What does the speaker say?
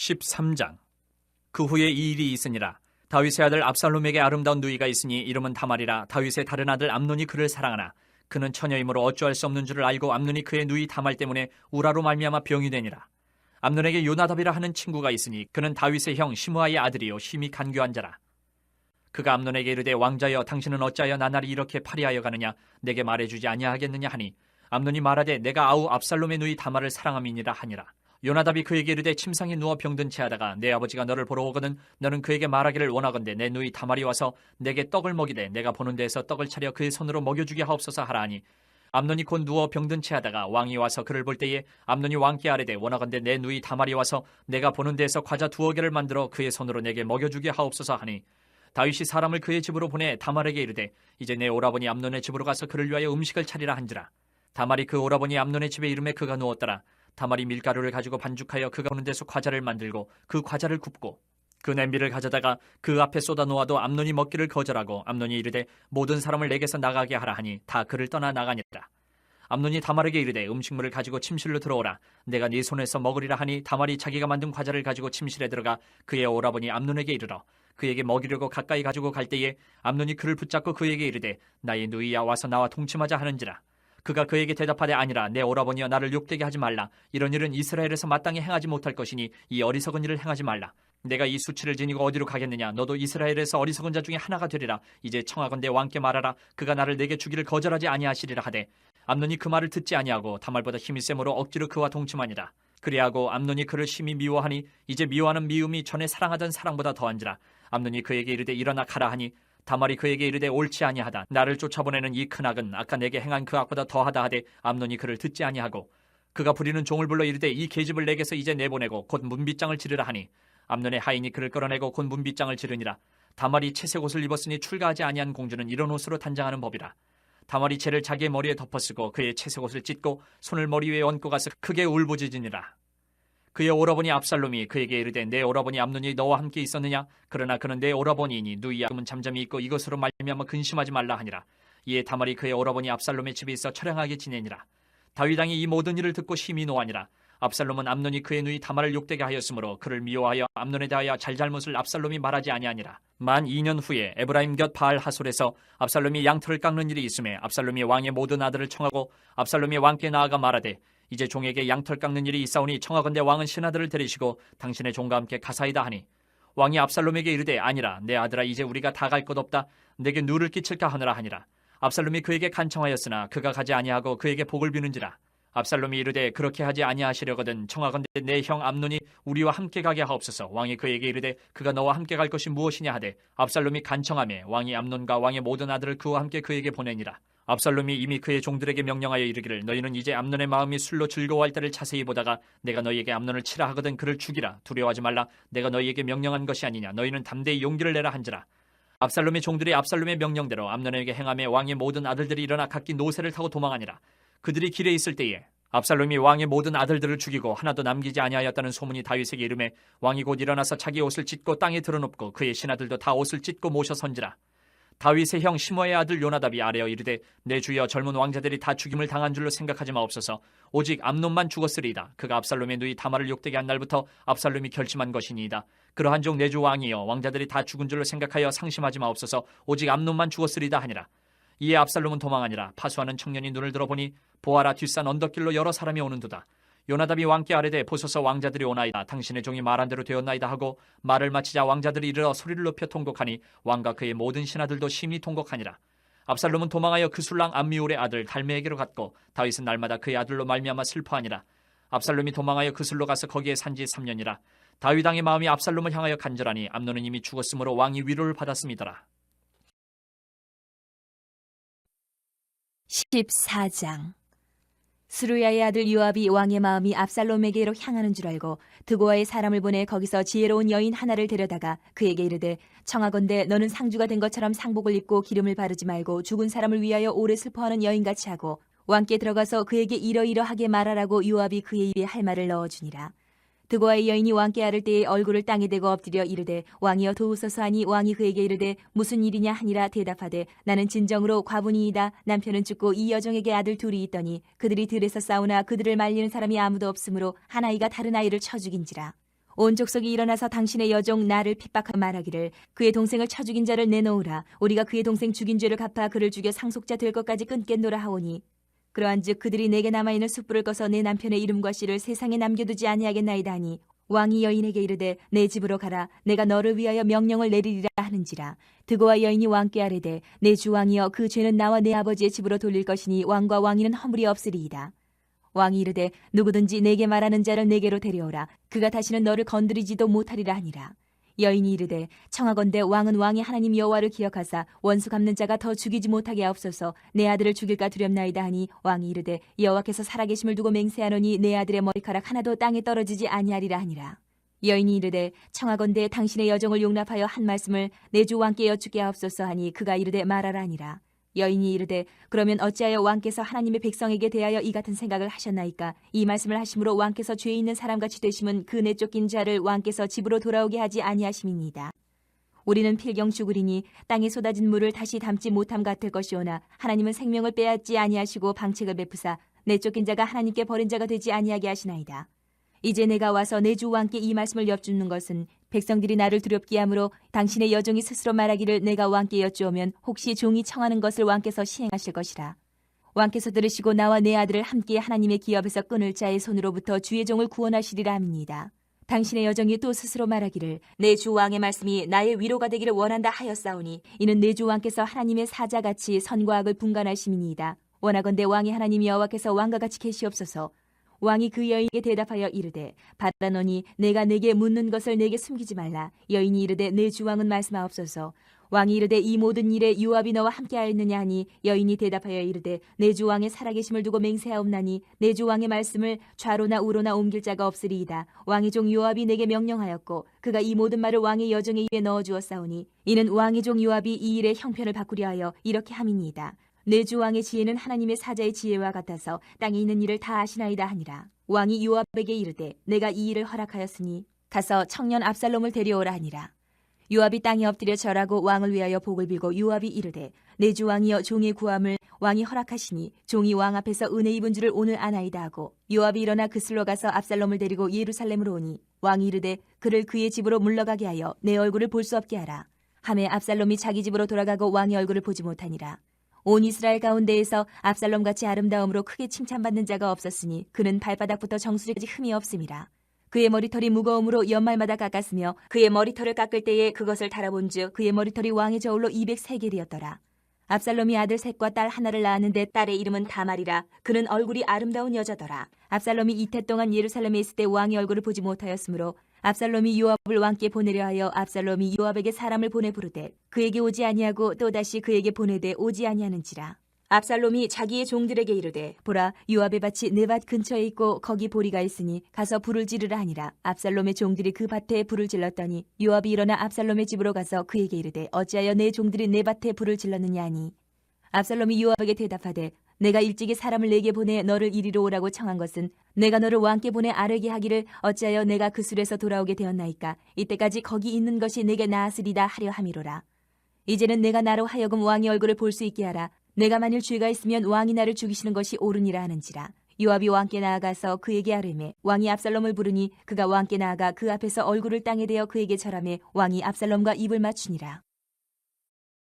13장. 그 후에 이 일이 있으니라. 다윗의 아들 압살롬에게 아름다운 누이가 있으니 이름은 다말이라. 다윗의 다른 아들 암논이 그를 사랑하나 그는 처녀이므로 어찌할 수 없는 줄을 알고 암논이 그의 누이 다말 때문에 우라로 말미암아 병이 되니라. 암논에게 요나답이라 하는 친구가 있으니 그는 다윗의 형 시므아의 아들이요 심히 간교한 자라. 그가 암논에게 이르되 왕자여 당신은 어찌하여 나날이 이렇게 파리하여 가느냐 내게 말해주지 아니하겠느냐 하니 암논이 말하되 내가 아우 압살롬의 누이 다말을 사랑함이니라 하니라. 요나답이 그에게 이르되 침상에 누워 병든 채 하다가 내 아버지가 너를 보러 오거든 너는 그에게 말하기를 원하건대 내 누이 다말이 와서 내게 떡을 먹이되 내가 보는 데에서 떡을 차려 그의 손으로 먹여주게 하옵소서 하라 하니 암논이 곧 누워 병든 채 하다가 왕이 와서 그를 볼 때에 암논이 왕께 아뢰되 원하건대 내 누이 다말이 와서 내가 보는 데에서 과자 2개를 만들어 그의 손으로 내게 먹여주게 하옵소서 하니 다윗이 사람을 그의 집으로 보내 다말에게 이르되 이제 내 오라버니 암논의 집으로 가서 그를 위하여 음식을 차리라 한지라. 다말이 그 오라버니 암논의 집에 이름에 그가 누웠더라. 다말이 밀가루를 가지고 반죽하여 그가 보는 데서 과자를 만들고 그 과자를 굽고 그 냄비를 가져다가 그 앞에 쏟아 놓아도 암논이 먹기를 거절하고 암논이 이르되 모든 사람을 내게서 나가게 하라 하니 다 그를 떠나 나가니라. 암논이 다말에게 이르되 음식물을 가지고 침실로 들어오라. 내가 네 손에서 먹으리라 하니 다말이 자기가 만든 과자를 가지고 침실에 들어가 그의 오라버니 암논에게 이르러 그에게 먹이려고 가까이 가지고 갈 때에 암논이 그를 붙잡고 그에게 이르되 나의 누이야 와서 나와 동침하자 하는지라. 그가 그에게 대답하되 아니라 내 오라버니여 나를 욕되게 하지 말라. 이런 일은 이스라엘에서 마땅히 행하지 못할 것이니 이 어리석은 일을 행하지 말라. 내가 이 수치를 지니고 어디로 가겠느냐. 너도 이스라엘에서 어리석은 자 중에 하나가 되리라. 이제 청하건대 왕께 말하라. 그가 나를 내게 주기를 거절하지 아니하시리라 하되 암논이 그 말을 듣지 아니하고 다말보다 힘이 세므로 억지로 그와 동침하니라. 그리하고 암논이 그를 심히 미워하니 이제 미워하는 미움이 전에 사랑하던 사랑보다 더한지라. 암논이 그에게 이르되 일어나 가라 하니 다말이 그에게 이르되 옳지 아니하다. 나를 쫓아보내는 이 큰 악은 아까 내게 행한 그 악보다 더하다 하되 암논이 그를 듣지 아니하고 그가 부리는 종을 불러 이르되 이 계집을 내게서 이제 내보내고 곧 문빗장을 지르라 하니 암논의 하인이 그를 끌어내고 곧 문빗장을 지르니라. 다말이 채색 옷을 입었으니 출가하지 아니한 공주는 이런 옷으로 단장하는 법이라. 다말이 채를 자기의 머리에 덮어쓰고 그의 채색 옷을 찢고 손을 머리 위에 얹고 가서 크게 울부짖으니라. 그의 오라버니 압살롬이 그에게 이르되 내 오라버니 암논이 너와 함께 있었느냐? 그러나 그는 내 오라버니이니 누이야 은 잠잠히 있고 이것으로 말미암아 근심하지 말라 하니라. 이에 다말이 그의 오라버니 압살롬의 집에 있어 처량하게 지내니라. 다윗 왕이 이 모든 일을 듣고 심히 노하니라. 압살롬은 암논이 그의 누이 다말을 욕되게 하였으므로 그를 미워하여 암논에 대하여 잘잘못을 압살롬이 말하지 아니하니라. 만 2년 후에 에브라임 곁 바알 하솔에서 압살롬이 양털을 깎는 일이 있음에 압살롬이 왕의 모든 아들을 청하고 압살롬이 왕께 나아가 말하되 이제 종에게 양털 깎는 일이 있사오니 청하건대 왕은 신하들을 데리시고 당신의 종과 함께 가사이다 하니 왕이 압살롬에게 이르되 아니라 내 아들아 이제 우리가 다 갈 것 없다. 내게 누를 끼칠까 하느라 하니라. 압살롬이 그에게 간청하였으나 그가 가지 아니하고 그에게 복을 비는지라. 압살롬이 이르되 그렇게 하지 아니하시려거든 청하건대 내 형 암논이 우리와 함께 가게 하옵소서. 왕이 그에게 이르되 그가 너와 함께 갈 것이 무엇이냐 하되 압살롬이 간청하매 왕이 암논과 왕의 모든 아들을 그와 함께 그에게 보내니라. 압살롬이 이미 그의 종들에게 명령하여 이르기를 너희는 이제 암논의 마음이 술로 즐거워할 때를 자세히 보다가 내가 너희에게 암논을 치라 하거든 그를 죽이라. 두려워하지 말라. 내가 너희에게 명령한 것이 아니냐. 너희는 담대히 용기를 내라 한지라. 압살롬의 종들이 압살롬의 명령대로 암논에게 행하며 왕의 모든 아들들이 일어나 각기 노새를 타고 도망하니라. 그들이 길에 있을 때에 압살롬이 왕의 모든 아들들을 죽이고 하나도 남기지 아니하였다는 소문이 다윗에게 이르매 왕이 곧 일어나서 자기 옷을 찢고 땅에 드러눕고 그의 신하들도 다 옷을 찢고 모셔 선지라. 다윗의 형 시므아의 아들 요나답이 아뢰어 이르되 내 주여 젊은 왕자들이 다 죽임을 당한 줄로 생각하지 마옵소서. 오직 암논만 죽었으리이다. 그가 압살롬의 누이 다말을 욕되게 한 날부터 압살롬이 결심한 것이니이다. 그러한 종 내 주 왕이여 왕자들이 다 죽은 줄로 생각하여 상심하지 마옵소서. 오직 암논만 죽었으리이다 하니라. 이에 압살롬은 도망하니라. 파수하는 청년이 눈을 들어보니 보아라 뒷산 언덕길로 여러 사람이 오는도다. 요나답이 왕께 아뢰되 보소서 왕자들이 오나이다. 당신의 종이 말한 대로 되었나이다 하고 말을 마치자 왕자들이 이르러 소리를 높여 통곡하니 왕과 그의 모든 신하들도 심히 통곡하니라. 압살롬은 도망하여 그술랑 암미울의 아들 달메에게로 갔고 다윗은 날마다 그의 아들로 말미암아 슬퍼하니라. 압살롬이 도망하여 그술로 가서 거기에 산지 3년이라. 다윗 왕의 마음이 압살롬을 향하여 간절하니 암논은 이미 죽었으므로 왕이 위로를 받았음이더라. 14장. 스루야의 아들 요압이 왕의 마음이 압살롬에게로 향하는 줄 알고 드고아의 사람을 보내 거기서 지혜로운 여인 하나를 데려다가 그에게 이르되 청하건대 너는 상주가 된 것처럼 상복을 입고 기름을 바르지 말고 죽은 사람을 위하여 오래 슬퍼하는 여인같이 하고 왕께 들어가서 그에게 이러이러하게 말하라고 요압이 그의 입에 할 말을 넣어주니라. 드고아의 여인이 왕께 아를 때에 얼굴을 땅에 대고 엎드려 이르되 왕이여 도우소서 하니 왕이 그에게 이르되 무슨 일이냐 하니라. 대답하되 나는 진정으로 과부니이다. 남편은 죽고 이 여종에게 아들 둘이 있더니 그들이 들에서 싸우나 그들을 말리는 사람이 아무도 없으므로 한 아이가 다른 아이를 쳐 죽인지라. 온 족속이 일어나서 당신의 여종 나를 핍박하며 말하기를 그의 동생을 쳐 죽인 자를 내놓으라. 우리가 그의 동생 죽인 죄를 갚아 그를 죽여 상속자 될 것까지 끊겠노라 하오니 그러한즉 그들이 내게 남아있는 숯불을 꺼서 내 남편의 이름과 씨를 세상에 남겨두지 아니하겠나이다 하니 왕이 여인에게 이르되 내 집으로 가라. 내가 너를 위하여 명령을 내리리라 하는지라. 드고와 여인이 왕께 아뢰되 내 주 왕이여 그 죄는 나와 내 아버지의 집으로 돌릴 것이니 왕과 왕위는 허물이 없으리이다. 왕이 이르되 누구든지 내게 말하는 자를 내게로 데려오라. 그가 다시는 너를 건드리지도 못하리라 하니라. 여인이 이르되 청하건대 왕은 왕의 하나님 여호와를 기억하사 원수 갚는 자가 더 죽이지 못하게 하옵소서. 내 아들을 죽일까 두렵나이다 하니 왕이 이르되 여호와께서 살아계심을 두고 맹세하노니 내 아들의 머리카락 하나도 땅에 떨어지지 아니하리라 하니라. 여인이 이르되 청하건대 당신의 여종을 용납하여 한 말씀을 내 주 왕께 여쭙게 하옵소서 하니 그가 이르되 말하라 하니라. 여인이 이르되 그러면 어찌하여 왕께서 하나님의 백성에게 대하여 이 같은 생각을 하셨나이까? 이 말씀을 하심으로 왕께서 죄 있는 사람같이 되심은 그 내쫓긴 자를 왕께서 집으로 돌아오게 하지 아니하심이니이다. 우리는 필경 죽으리니 땅에 쏟아진 물을 다시 담지 못함 같을 것이오나 하나님은 생명을 빼앗지 아니하시고 방책을 베푸사 내쫓긴 자가 하나님께 버린 자가 되지 아니하게 하시나이다. 이제 내가 와서 내 주 왕께 이 말씀을 여쭙는 것은 백성들이 나를 두렵게 하므로 당신의 여종이 스스로 말하기를 내가 왕께 여쭈오면 혹시 종이 청하는 것을 왕께서 시행하실 것이라. 왕께서 들으시고 나와 내 아들을 함께 하나님의 기업에서 끊을 자의 손으로부터 주의 종을 구원하시리라 함이니이다. 당신의 여종이 또 스스로 말하기를 내 주 왕의 말씀이 나의 위로가 되기를 원한다 하였사오니 이는 내 주 왕께서 하나님의 사자같이 선과 악을 분간하심이니이다. 원하건대 왕의 하나님 여호와께서 왕과 같이 계시옵소서. 왕이 그 여인에게 대답하여 이르되 바라노니 내가 내게 묻는 것을 내게 숨기지 말라. 여인이 이르되 내 주 왕은 말씀하옵소서. 왕이 이르되 이 모든 일에 요압이 너와 함께하였느냐 하니 여인이 대답하여 이르되 내 주 왕의 살아계심을 두고 맹세하옵나니 내 주 왕의 말씀을 좌로나 우로나 옮길 자가 없으리이다. 왕의 종 요압이 내게 명령하였고 그가 이 모든 말을 왕의 여종의 입에 넣어주었사오니 이는 왕의 종 요압이 이 일의 형편을 바꾸려 하여 이렇게 함이니이다. 내 주 왕의 지혜는 하나님의 사자의 지혜와 같아서 땅에 있는 일을 다 아시나이다 하니라. 왕이 요압에게 이르되 내가 이 일을 허락하였으니 가서 청년 압살롬을 데려오라 하니라. 요압이 땅에 엎드려 절하고 왕을 위하여 복을 빌고 요압이 이르되 내 주 왕이여 종의 구함을 왕이 허락하시니 종이 왕 앞에서 은혜 입은 줄을 오늘 아나이다 하고 요압이 일어나 그슬로 가서 압살롬을 데리고 예루살렘으로 오니 왕이 이르되 그를 그의 집으로 물러가게 하여 내 얼굴을 볼 수 없게 하라. 하매 압살롬이 자기 집으로 돌아가고 왕의 얼굴을 보지 못하니라. 온 이스라엘 가운데에서 압살롬같이 아름다움으로 크게 칭찬받는 자가 없었으니 그는 발바닥부터 정수리까지 흠이 없음이라. 그의 머리털이 무거움으로 연말마다 깎았으며 그의 머리털을 깎을 때에 그것을 달아본즉 그의 머리털이 왕의 저울로 200세겔이었더라. 압살롬이 아들 셋과 딸 하나를 낳았는데 딸의 이름은 다말이라. 그는 얼굴이 아름다운 여자더라. 압살롬이 이태 동안 예루살렘에 있을 때 왕의 얼굴을 보지 못하였으므로 압살롬이 요압을 왕께 보내려 하여 압살롬이 요압에게 사람을 보내 부르되 그에게 오지 아니하고 또다시 그에게 보내되 오지 아니하는지라. 압살롬이 자기의 종들에게 이르되 보라 요압의 밭이 내 밭 근처에 있고 거기 보리가 있으니 가서 불을 지르라 하니라. 압살롬의 종들이 그 밭에 불을 질렀더니 요압이 일어나 압살롬의 집으로 가서 그에게 이르되 어찌하여 내 종들이 내 밭에 불을 질렀느냐 하니 압살롬이 요압에게 대답하되 내가 일찍이 사람을 내게 보내 너를 이리로 오라고 청한 것은 내가 너를 왕께 보내 아뢰게 하기를 어찌하여 내가 그 술에서 돌아오게 되었나이까. 이때까지 거기 있는 것이 내게 나았으리다 하려 함이로라. 이제는 내가 나로 하여금 왕의 얼굴을 볼 수 있게 하라. 내가 만일 죄가 있으면 왕이 나를 죽이시는 것이 옳으니라 하는지라. 요압이 왕께 나아가서 그에게 아뢰매 왕이 압살롬을 부르니 그가 왕께 나아가 그 앞에서 얼굴을 땅에 대어 그에게 절하매 왕이 압살롬과 입을 맞추니라.